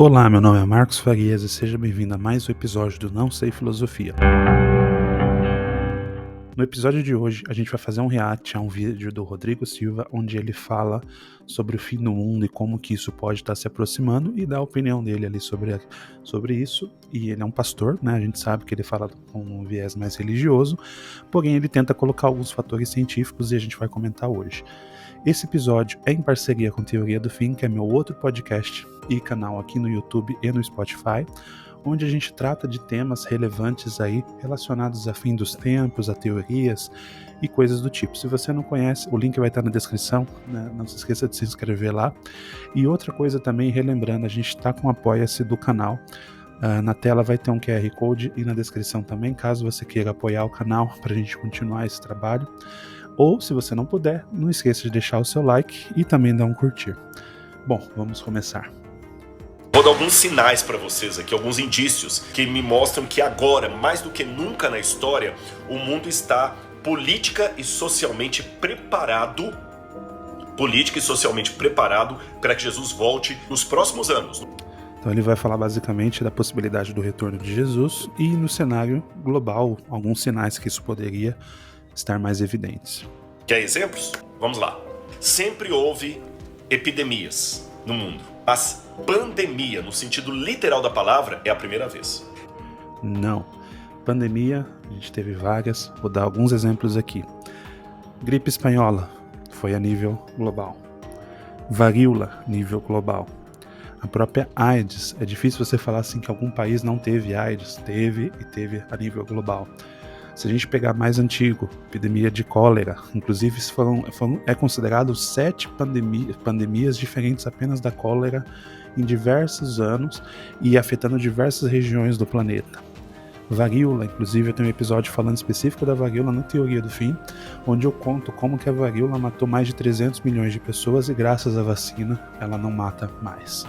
Olá, meu nome é Marcos Farias e seja bem-vindo a mais um episódio do Não Sei Filosofia. No episódio de hoje, a gente vai fazer um react a um vídeo do Rodrigo Silva, onde ele fala sobre o fim do mundo e como que isso pode estar se aproximando e dá a opinião dele ali sobre isso. E ele é um pastor, né? A gente sabe que ele fala com um viés mais religioso, porém ele tenta colocar alguns fatores científicos e a gente vai comentar hoje. Esse episódio é em parceria com Teoria do Fim, que é meu outro podcast e canal aqui no YouTube e no Spotify, onde a gente trata de temas relevantes aí relacionados a fim dos tempos, a teorias e coisas do tipo. Se você não conhece, o link vai estar na descrição, né? Não se esqueça de se inscrever lá. E outra coisa também, relembrando, a gente está com o Apoia-se do canal. Na tela vai ter um QR Code e na descrição também, caso você queira apoiar o canal para a gente continuar esse trabalho. Ou, se você não puder, não esqueça de deixar o seu like e também dar um curtir. Bom, vamos começar. Vou dar alguns sinais para vocês aqui, alguns indícios que me mostram que agora, mais do que nunca na história, o mundo está política e socialmente preparado para que Jesus volte nos próximos anos. Então ele vai falar basicamente da possibilidade do retorno de Jesus e no cenário global, alguns sinais que isso poderia estar mais evidentes. Quer exemplos? Vamos lá. Sempre houve epidemias no mundo, mas pandemia, no sentido literal da palavra, é a primeira vez. Não. Pandemia, a gente teve várias, vou dar alguns exemplos aqui. Gripe espanhola, foi a nível global. Varíola, nível global. A própria AIDS, é difícil você falar assim que algum país não teve AIDS, teve a nível global. Se a gente pegar mais antigo, epidemia de cólera, inclusive é considerado 7 pandemias diferentes apenas da cólera em diversos anos e afetando diversas regiões do planeta. Varíola, inclusive eu tenho um episódio falando específico da varíola no Teoria do Fim, onde eu conto como que a varíola matou mais de 300 milhões de pessoas e graças à vacina ela não mata mais.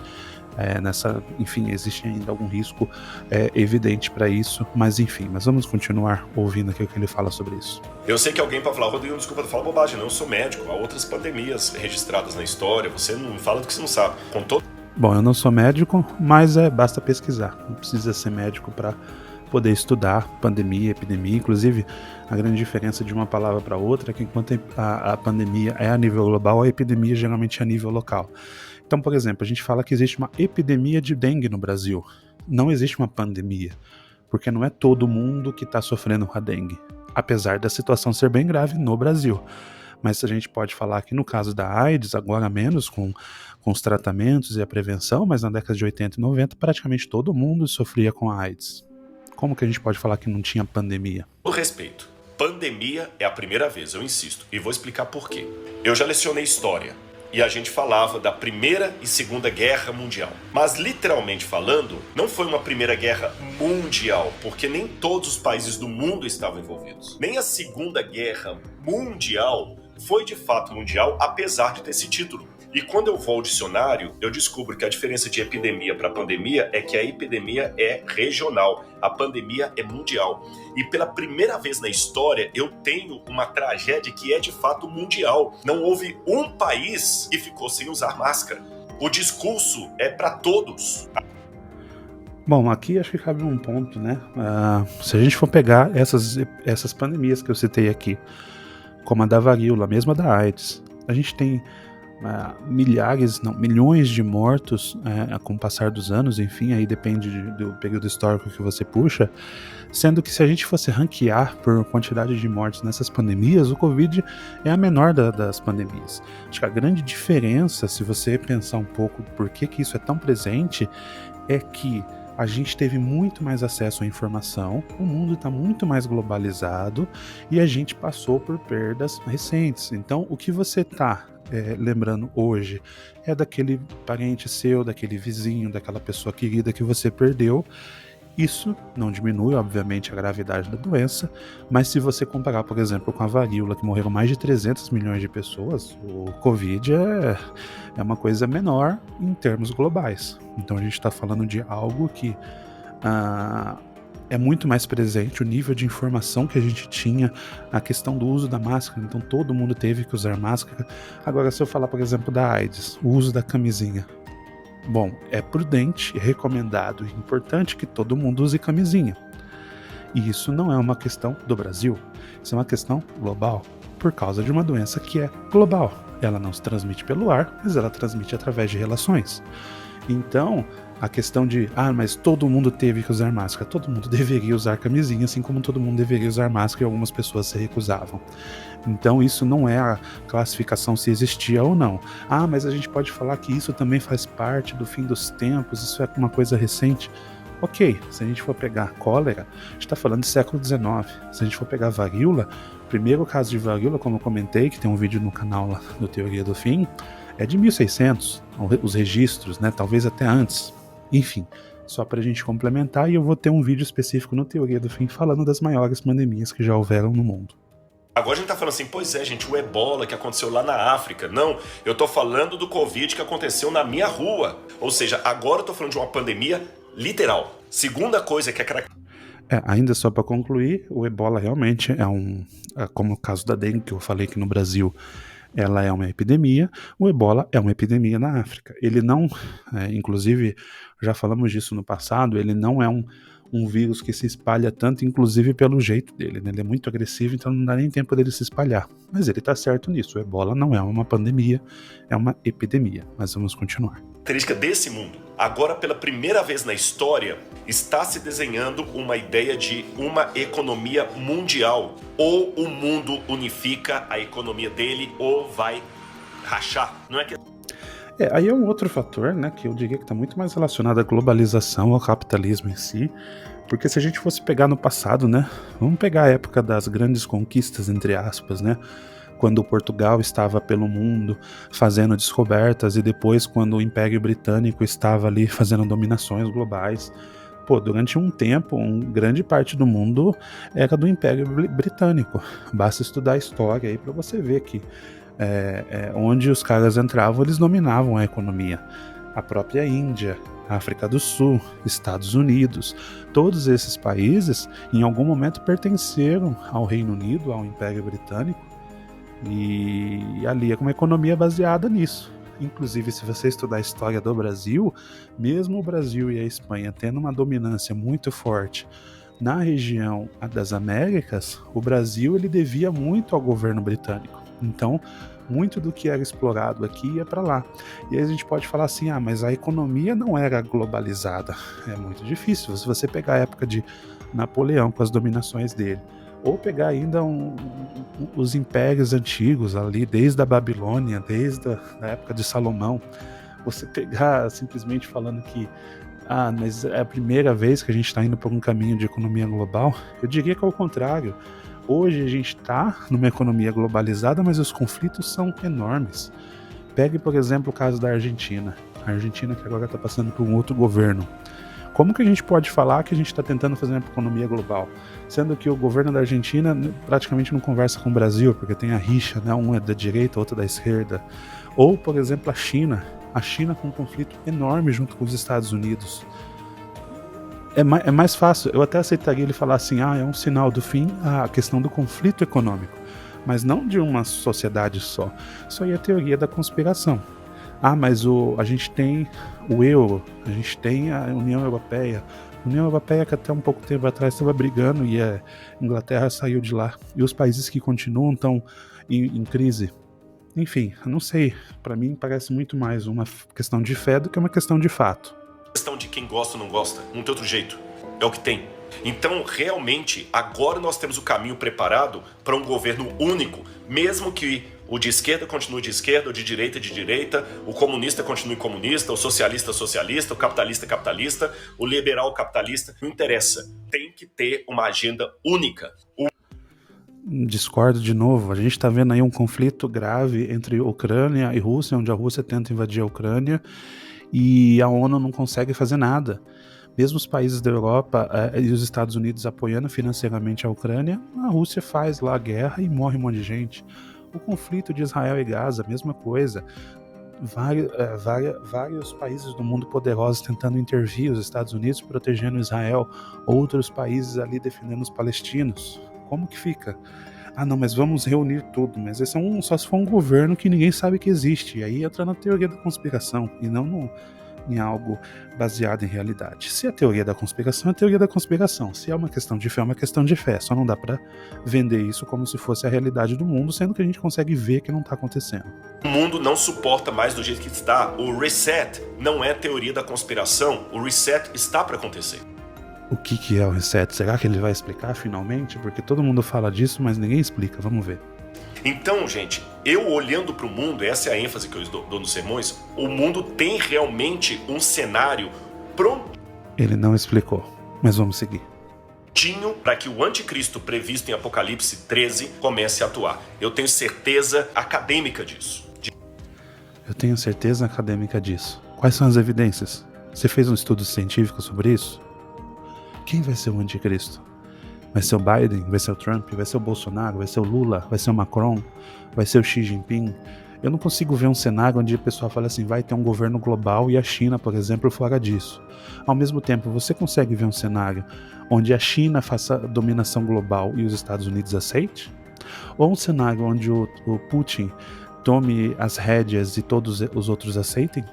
Enfim, existe ainda algum risco evidente para isso, mas vamos continuar ouvindo aqui o que ele fala sobre isso. Eu sei que alguém pode falar, Rodrigo, desculpa, fala bobagem, não, eu sou médico, há outras pandemias registradas na história, você não fala do que você não sabe. Bom, eu não sou médico, mas basta pesquisar, não precisa ser médico para poder estudar pandemia, epidemia. Inclusive, a grande diferença de uma palavra para outra é que enquanto a pandemia é a nível global, a epidemia geralmente é a nível local. Então, por exemplo, a gente fala que existe uma epidemia de dengue no Brasil. Não existe uma pandemia, porque não é todo mundo que está sofrendo com a dengue, apesar da situação ser bem grave no Brasil. Mas a gente pode falar que no caso da AIDS, agora menos com os tratamentos e a prevenção, mas na década de 80 e 90, praticamente todo mundo sofria com a AIDS. Como que a gente pode falar que não tinha pandemia? Com respeito, pandemia é a primeira vez, eu insisto, e vou explicar por quê. Eu já lecionei história e a gente falava da Primeira e Segunda Guerra Mundial. Mas literalmente falando, não foi uma Primeira Guerra Mundial, porque nem todos os países do mundo estavam envolvidos. Nem a Segunda Guerra Mundial foi de fato mundial, apesar de ter esse título. E quando eu vou ao dicionário, eu descubro que a diferença de epidemia para pandemia é que a epidemia é regional, a pandemia é mundial. E pela primeira vez na história, eu tenho uma tragédia que é de fato mundial. Não houve um país que ficou sem usar máscara. O discurso é para todos. Bom, aqui acho que cabe um ponto, né? Se a gente for pegar essas pandemias que eu citei aqui, como a da varíola, mesmo a da AIDS, a gente tem milhões de mortos com o passar dos anos, enfim, aí depende do período histórico que você puxa, sendo que se a gente fosse ranquear por quantidade de mortes nessas pandemias, o Covid é a menor das pandemias. Acho que a grande diferença, se você pensar um pouco por que isso é tão presente, é que a gente teve muito mais acesso à informação, o mundo está muito mais globalizado e a gente passou por perdas recentes. Então, o que você está lembrando hoje é daquele parente seu, daquele vizinho, daquela pessoa querida que você perdeu. Isso não diminui, obviamente, a gravidade da doença, mas se você comparar, por exemplo, com a varíola, que morreram mais de 300 milhões de pessoas, o Covid é uma coisa menor em termos globais. Então a gente está falando de algo que é muito mais presente, o nível de informação que a gente tinha, a questão do uso da máscara, então todo mundo teve que usar máscara. Agora, se eu falar, por exemplo, da AIDS, o uso da camisinha, Bom, é prudente, recomendado e importante que todo mundo use camisinha. E isso não é uma questão do Brasil, isso é uma questão global, por causa de uma doença que é global. Ela não se transmite pelo ar, mas ela transmite através de relações. Então, a questão de, mas todo mundo teve que usar máscara, todo mundo deveria usar camisinha, assim como todo mundo deveria usar máscara e algumas pessoas se recusavam. Então, isso não é a classificação se existia ou não. Mas a gente pode falar que isso também faz parte do fim dos tempos, isso é uma coisa recente. Ok, se a gente for pegar cólera, a gente está falando do século XIX. Se a gente for pegar varíola, o primeiro caso de varíola, como eu comentei, que tem um vídeo no canal lá do Teoria do Fim, é de 1600, os registros, né? Talvez até antes. Enfim, só para a gente complementar, e eu vou ter um vídeo específico no Teoria do Fim falando das maiores pandemias que já houveram no mundo. Agora a gente tá falando assim, pois é, gente, o ebola que aconteceu lá na África. Não, eu tô falando do Covid que aconteceu na minha rua. Ou seja, agora eu tô falando de uma pandemia literal. Segunda coisa que é característica. Ainda só para concluir, o ebola realmente como o caso da dengue que eu falei que no Brasil ela é uma epidemia, o ebola é uma epidemia na África. Ele não, inclusive, já falamos disso no passado, ele não é um vírus que se espalha tanto, inclusive pelo jeito dele, né? Ele é muito agressivo, então não dá nem tempo dele se espalhar. Mas ele tá certo nisso, o ebola não é uma pandemia, é uma epidemia. Mas vamos continuar. Característica desse mundo. Agora, pela primeira vez na história, está se desenhando uma ideia de uma economia mundial. Ou o mundo unifica a economia dele, ou vai rachar. Não é que... Aí é um outro fator, né, que eu diria que está muito mais relacionado à globalização, ao capitalismo em si, porque se a gente fosse pegar no passado, né, vamos pegar a época das grandes conquistas, entre aspas, né, quando Portugal estava pelo mundo fazendo descobertas e depois quando o Império Britânico estava ali fazendo dominações globais. Durante um tempo, grande parte do mundo era do Império Britânico. Basta estudar a história aí para você ver que onde os caras entravam, eles dominavam a economia. A própria Índia, África do Sul, Estados Unidos, todos esses países em algum momento pertenceram ao Reino Unido, ao Império Britânico, e ali é uma economia baseada nisso. Inclusive, se você estudar a história do Brasil, mesmo o Brasil e a Espanha tendo uma dominância muito forte na região das Américas, o Brasil ele devia muito ao governo britânico. Então, muito do que era explorado aqui ia para lá. E aí a gente pode falar assim, mas a economia não era globalizada. É muito difícil. Se você pegar a época de Napoleão com as dominações dele, ou pegar ainda os impérios antigos ali, desde a Babilônia, desde a época de Salomão, você pegar simplesmente falando que mas é a primeira vez que a gente está indo por um caminho de economia global, eu diria que é o contrário. Hoje a gente está numa economia globalizada, mas os conflitos são enormes. Pegue, por exemplo, o caso da Argentina. A Argentina que agora está passando por um outro governo. Como que a gente pode falar que a gente está tentando fazer uma economia global? Sendo que o governo da Argentina praticamente não conversa com o Brasil, porque tem a rixa, né? Um é da direita, outro da esquerda. Ou, por exemplo, a China com um conflito enorme junto com os Estados Unidos. É mais fácil, eu até aceitaria ele falar assim, é um sinal do fim a questão do conflito econômico, mas não de uma sociedade só. Isso aí é a teoria da conspiração. Mas a gente tem o euro, a gente tem a União Europeia. A União Europeia que até um pouco tempo atrás estava brigando e a Inglaterra saiu de lá. E os países que continuam estão em crise. Enfim, eu não sei, para mim parece muito mais uma questão de fé do que uma questão de fato. Questão de quem gosta ou não gosta, não tem outro jeito, é o que tem. Então, realmente, agora nós temos o caminho preparado para um governo único, mesmo que o de esquerda continue de esquerda, o de direita, o comunista continue comunista, o socialista socialista, o capitalista capitalista, o liberal capitalista, não interessa, tem que ter uma agenda única. Discordo de novo, a gente está vendo aí um conflito grave entre Ucrânia e Rússia, onde a Rússia tenta invadir a Ucrânia e a ONU não consegue fazer nada. Mesmo os países da Europa e os Estados Unidos apoiando financeiramente a Ucrânia, a Rússia faz lá a guerra e morre um monte de gente. O conflito de Israel e Gaza, a mesma coisa. Vários países do mundo poderosos tentando intervir, os Estados Unidos protegendo Israel, outros países ali defendendo os palestinos. Como que fica? Não, mas vamos reunir tudo. Mas esse só se for um governo que ninguém sabe que existe. E aí entra na teoria da conspiração e não em algo baseado em realidade. Se é teoria da conspiração, é teoria da conspiração. Se é uma questão de fé, é uma questão de fé. Só não dá para vender isso como se fosse a realidade do mundo, sendo que a gente consegue ver que não está acontecendo. O mundo não suporta mais do jeito que está. O reset não é teoria da conspiração. O reset está para acontecer. O que é o reset? Será que ele vai explicar finalmente? Porque todo mundo fala disso, mas ninguém explica. Vamos ver. Então, gente, eu olhando para o mundo, essa é a ênfase que eu dou nos sermões, o mundo tem realmente um cenário pronto. Ele não explicou, mas vamos seguir. Para que o anticristo previsto em Apocalipse 13 comece a atuar. Eu tenho certeza acadêmica disso. Eu tenho certeza acadêmica disso. Quais são as evidências? Você fez um estudo científico sobre isso? Quem vai ser o anticristo? Vai ser o Biden? Vai ser o Trump? Vai ser o Bolsonaro? Vai ser o Lula? Vai ser o Macron? Vai ser o Xi Jinping? Eu não consigo ver um cenário onde a pessoa fala assim, vai ter um governo global e a China, por exemplo, fora disso. Ao mesmo tempo, você consegue ver um cenário onde a China faça dominação global e os Estados Unidos aceite? Ou um cenário onde o Putin tome as rédeas e todos os outros aceitem?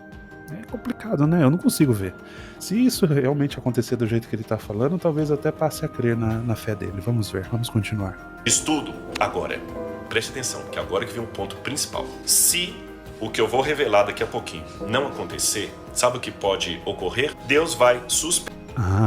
É complicado, né? Eu não consigo ver. Se isso realmente acontecer do jeito que ele está falando, talvez até passe a crer na fé dele. Vamos ver, vamos continuar. Estudo agora. Preste atenção, que agora que vem um ponto principal. Se o que eu vou revelar daqui a pouquinho não acontecer, sabe o que pode ocorrer? Deus vai suspender.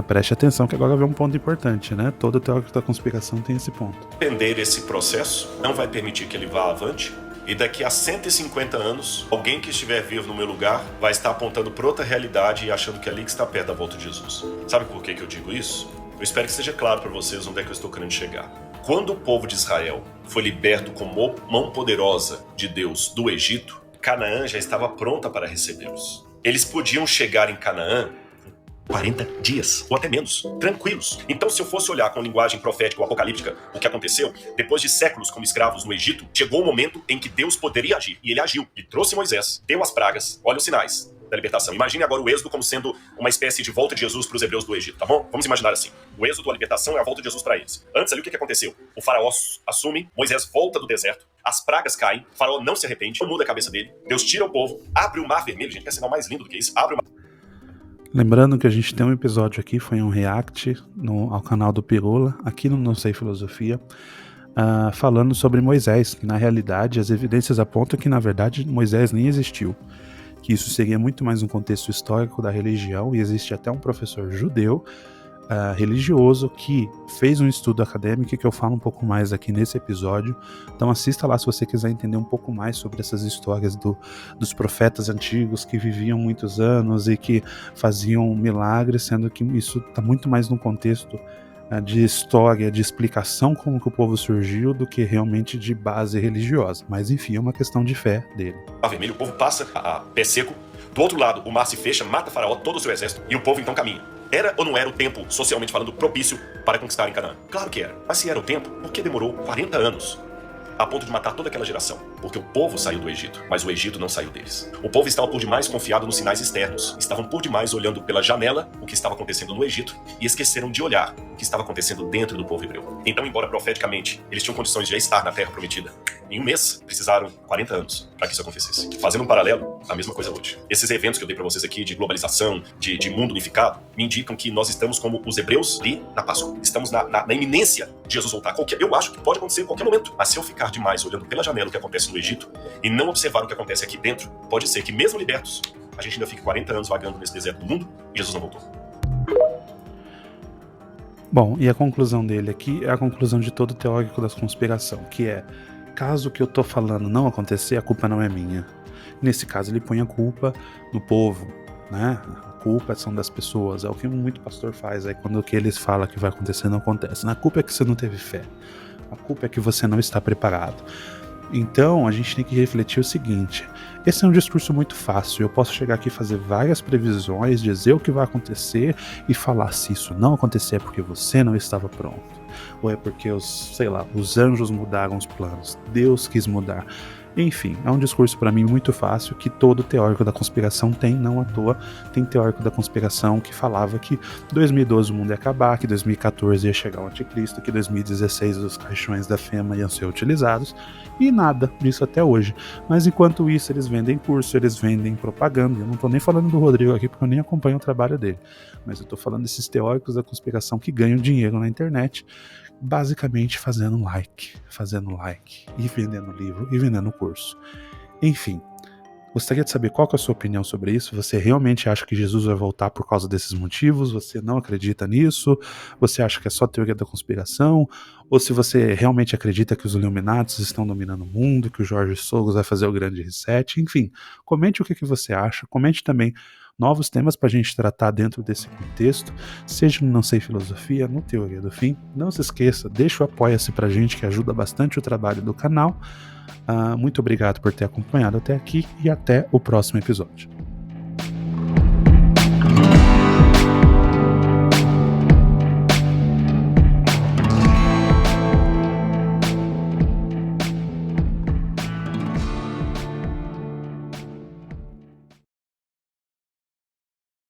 Preste atenção que agora vem um ponto importante, né? Todo teórico da conspiração tem esse ponto. Suspender esse processo, não vai permitir que ele vá avante. E daqui a 150 anos, alguém que estiver vivo no meu lugar vai estar apontando para outra realidade e achando que é ali que está perto da volta de Jesus. Sabe por que eu digo isso? Eu espero que seja claro para vocês onde é que eu estou querendo chegar. Quando o povo de Israel foi liberto com mão poderosa de Deus do Egito, Canaã já estava pronta para recebê-los. Eles podiam chegar em Canaã 40 dias, ou até menos, tranquilos. Então, se eu fosse olhar com linguagem profética ou apocalíptica o que aconteceu, depois de séculos como escravos no Egito, chegou o momento em que Deus poderia agir. E ele agiu. Ele trouxe Moisés, deu as pragas, olha os sinais da libertação. Imagine agora o êxodo como sendo uma espécie de volta de Jesus para os hebreus do Egito, tá bom? Vamos imaginar assim. O êxodo, a libertação, é a volta de Jesus para eles. Antes ali, o que aconteceu? O faraó assume, Moisés volta do deserto, as pragas caem, o faraó não se arrepende, não muda a cabeça dele, Deus tira o povo, abre o mar vermelho, gente, quer sinal mais lindo do que isso? Abre o mar. Lembrando que a gente tem um episódio aqui, foi um react ao canal do Pirula, aqui no Não Sei Filosofia, falando sobre Moisés, que na realidade as evidências apontam que na verdade Moisés nem existiu, que isso seria muito mais um contexto histórico da religião, e existe até um professor judeu religioso que fez um estudo acadêmico que eu falo um pouco mais aqui nesse episódio. Então assista lá se você quiser entender um pouco mais sobre essas histórias dos profetas antigos que viviam muitos anos e que faziam milagres, sendo que isso está muito mais no contexto de história, de explicação como que o povo surgiu do que realmente de base religiosa. Mas enfim, é uma questão de fé dele. Vermelho, o povo passa a pé seco, do outro lado o mar se fecha, mata Faraó, todo o seu exército, e o povo então caminha. Era ou não era o tempo, socialmente falando, propício para conquistar em Canaã? Claro que era. Mas se era o tempo, por que demorou 40 anos? A ponto de matar toda aquela geração. Porque o povo saiu do Egito, mas o Egito não saiu deles. O povo estava por demais confiado nos sinais externos. Estavam por demais olhando pela janela o que estava acontecendo no Egito e esqueceram de olhar o que estava acontecendo dentro do povo hebreu. Então, embora profeticamente eles tinham condições de já estar na terra prometida, em um mês precisaram 40 anos para que isso acontecesse. Fazendo um paralelo, a mesma coisa hoje. Esses eventos que eu dei para vocês aqui de globalização, de mundo unificado, me indicam que nós estamos como os hebreus ali na Páscoa. Estamos na iminência de Jesus voltar. Eu acho que pode acontecer em qualquer momento. Mas se eu ficar demais olhando pela janela o que acontece no Egito e não observar o que acontece aqui dentro, pode ser que mesmo libertos, a gente ainda fique 40 anos vagando nesse deserto do mundo e Jesus não voltou. Bom, e a conclusão dele aqui é a conclusão de todo teórico da conspiração, que é, caso o que eu tô falando não acontecer, a culpa não é minha. Nesse caso, ele põe a culpa no povo, né? A culpa são das pessoas, é o que muito pastor faz, aí quando o que eles falam que vai acontecer não acontece. A culpa é que você não teve fé, a culpa é que você não está preparado. Então, a gente tem que refletir o seguinte, esse é um discurso muito fácil, eu posso chegar aqui e fazer várias previsões, dizer o que vai acontecer e falar se isso não acontecer é porque você não estava pronto, ou é porque os anjos mudaram os planos, Deus quis mudar. Enfim, é um discurso para mim muito fácil que todo teórico da conspiração tem, não à toa. Tem teórico da conspiração que falava que 2012 o mundo ia acabar, que 2014 ia chegar o anticristo, que 2016 os caixões da FEMA iam ser utilizados, e nada disso até hoje. Mas enquanto isso eles vendem curso, eles vendem propaganda. Eu não tô nem falando do Rodrigo aqui porque eu nem acompanho o trabalho dele, mas eu tô falando desses teóricos da conspiração que ganham dinheiro na internet, basicamente fazendo like, e vendendo livro e vendendo curso. Enfim, gostaria de saber qual que é a sua opinião sobre isso. Você realmente acha que Jesus vai voltar por causa desses motivos? Você não acredita nisso? Você acha que é só teoria da conspiração? Ou se você realmente acredita que os Illuminatis estão dominando o mundo, que o Jorge Soros vai fazer o grande reset? Enfim, comente o que você acha. Comente também novos temas para a gente tratar dentro desse contexto, seja no Não Sei Filosofia, no Teoria do Fim. Não se esqueça, deixa o apoia-se pra gente, que ajuda bastante o trabalho do canal. Muito obrigado por ter acompanhado até aqui e até o próximo episódio.